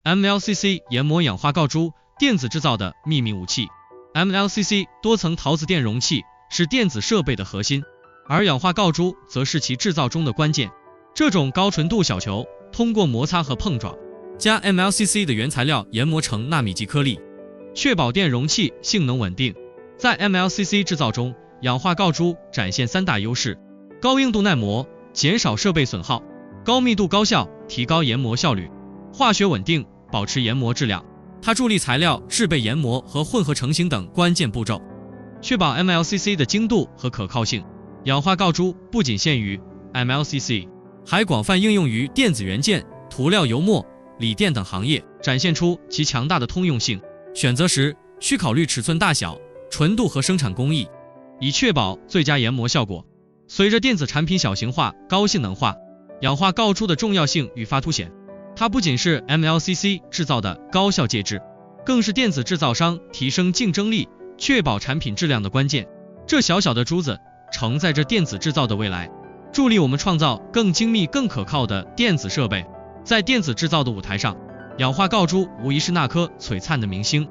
MLCC 研磨氧化锆珠，电子制造的秘密武器。MLCC 多层陶瓷电容器是电子设备的核心，而氧化锆珠则是其制造中的关键。这种高纯度小球通过摩擦和碰撞，将 MLCC 的原材料研磨成纳米级颗粒，确保电容器性能稳定。在 MLCC 制造中，氧化锆珠展现3大优势：高硬度耐磨，减少设备损耗；高密度高效，提高研磨效率；化学稳定，保持研磨质量。它助力材料制备研磨和混合成型等关键步骤，确保 MLCC 的精度和可靠性。氧化锆珠不仅限于 MLCC， 还广泛应用于电子元件、涂料油墨、锂电等行业，展现出其强大的通用性。选择时需考虑尺寸大小、纯度和生产工艺，以确保最佳研磨效果。随着电子产品小型化、高性能化，氧化锆珠的重要性愈发凸显。它不仅是 MLCC 制造的高效介质，更是电子制造商提升竞争力、确保产品质量的关键。这小小的珠子承载着电子制造的未来，助力我们创造更精密、更可靠的电子设备。在电子制造的舞台上，氧化锆珠无疑是那颗璀璨的明星。